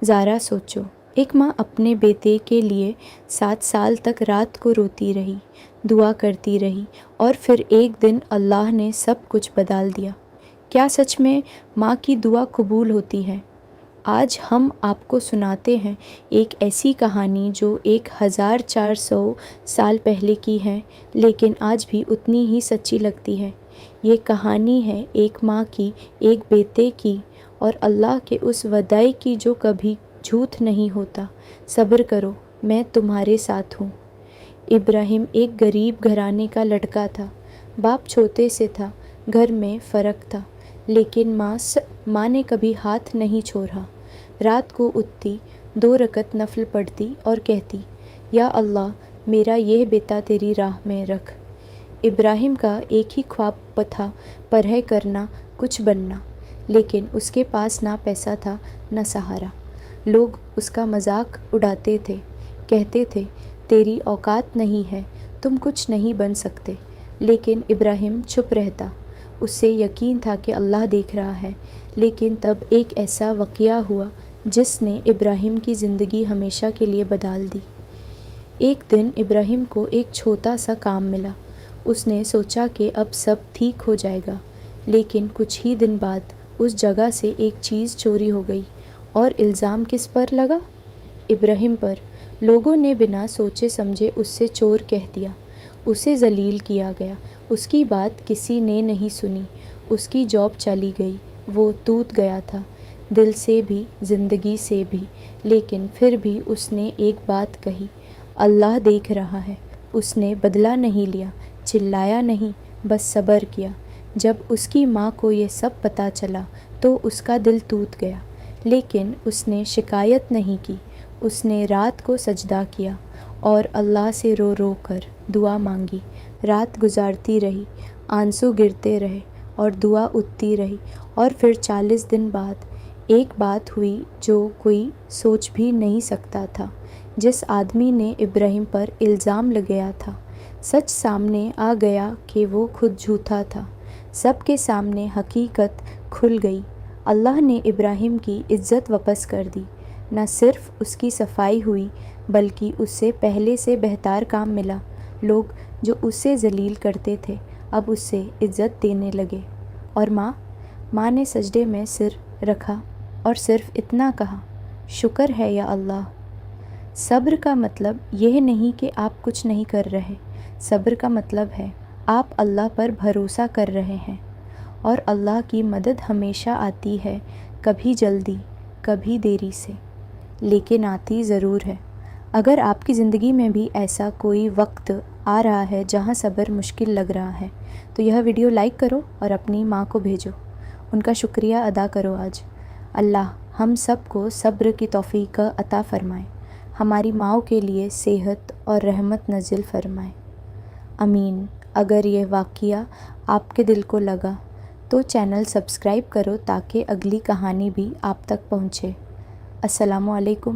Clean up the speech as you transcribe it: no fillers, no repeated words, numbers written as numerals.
ذرا سوچو، ایک ماں اپنے بیٹے کے لیے 7 سال تک رات کو روتی رہی، دعا کرتی رہی، اور پھر ایک دن اللہ نے سب کچھ بدل دیا۔ کیا سچ میں ماں کی دعا قبول ہوتی ہے؟ آج ہم آپ کو سناتے ہیں ایک ایسی کہانی جو 1400 سال پہلے کی ہے، لیکن آج بھی اتنی ہی سچی لگتی ہے۔ یہ کہانی ہے ایک ماں کی، ایک بیٹے کی، اور اللہ کے اس وعدے کی جو کبھی جھوٹ نہیں ہوتا۔ صبر کرو، میں تمہارے ساتھ ہوں۔ ابراہیم ایک غریب گھرانے کا لڑکا تھا۔ باپ چھوٹے سے تھا، گھر میں فرق تھا، لیکن ماں نے کبھی ہاتھ نہیں چھوڑا۔ رات کو اٹھتی، 2 رکعت نفل پڑھتی اور کہتی، یا اللہ، میرا یہ بیٹا تیری راہ میں رکھ۔ ابراہیم کا ایک ہی خواب تھا، پڑھائی کرنا، کچھ بننا، لیکن اس کے پاس نہ پیسہ تھا، نہ سہارا۔ لوگ اس کا مذاق اڑاتے تھے، کہتے تھے، تیری اوقات نہیں ہے، تم کچھ نہیں بن سکتے۔ لیکن ابراہیم چپ رہتا۔ اسے یقین تھا کہ اللہ دیکھ رہا ہے۔ لیکن تب ایک ایسا واقعہ ہوا جس نے ابراہیم کی زندگی ہمیشہ کے لیے بدل دی۔ ایک دن ابراہیم کو ایک چھوٹا سا کام ملا۔ اس نے سوچا کہ اب سب ٹھیک ہو جائے گا، لیکن کچھ ہی دن بعد اس جگہ سے ایک چیز چوری ہو گئی، اور الزام کس پر لگا؟ ابراہیم پر۔ لوگوں نے بنا سوچے سمجھے اس سے چور کہہ دیا، اسے ذلیل کیا گیا، اس کی بات کسی نے نہیں سنی، اس کی جاب چلی گئی، وہ ٹوٹ گیا تھا، دل سے بھی، زندگی سے بھی۔ لیکن پھر بھی اس نے ایک بات کہی، اللہ دیکھ رہا ہے۔ اس نے بدلہ نہیں لیا، چلایا نہیں، بس صبر کیا۔ جب اس کی ماں کو یہ سب پتہ چلا تو اس کا دل ٹوٹ گیا، لیکن اس نے شکایت نہیں کی۔ اس نے رات کو سجدہ کیا اور اللہ سے رو رو کر دعا مانگی۔ رات گزرتی رہی، آنسو گرتے رہے، اور دعا اٹھتی رہی، اور پھر 40 دن بعد ایک بات ہوئی جو کوئی سوچ بھی نہیں سکتا تھا۔ جس آدمی نے ابراہیم پر الزام لگایا تھا، سچ سامنے آ گیا کہ وہ خود جھوٹا تھا۔ سب کے سامنے حقیقت کھل گئی۔ اللہ نے ابراہیم کی عزت واپس کر دی۔ نہ صرف اس کی صفائی ہوئی، بلکہ اس سے پہلے سے بہتر کام ملا۔ لوگ جو اسے ذلیل کرتے تھے، اب اس سے عزت دینے لگے۔ اور ماں نے سجدے میں سر رکھا اور صرف اتنا کہا، شکر ہے یا اللہ۔ صبر کا مطلب یہ نہیں کہ آپ کچھ نہیں کر رہے۔ صبر کا مطلب ہے آپ اللہ پر بھروسہ کر رہے ہیں، اور اللہ کی مدد ہمیشہ آتی ہے، کبھی جلدی، کبھی دیری سے، لیکن آتی ضرور ہے۔ اگر آپ کی زندگی میں بھی ایسا کوئی وقت آ رہا ہے جہاں صبر مشکل لگ رہا ہے، تو یہ ویڈیو لائک کرو اور اپنی ماں کو بھیجو، ان کا شکریہ ادا کرو آج۔ اللہ ہم سب کو صبر کی توفیق عطا فرمائے، ہماری ماؤں کے لیے صحت اور رحمت نازل فرمائے، آمین۔ اگر یہ واقعہ آپ کے دل کو لگا تو چینل سبسکرائب کرو تاکہ اگلی کہانی بھی آپ تک پہنچے۔ السلام علیکم۔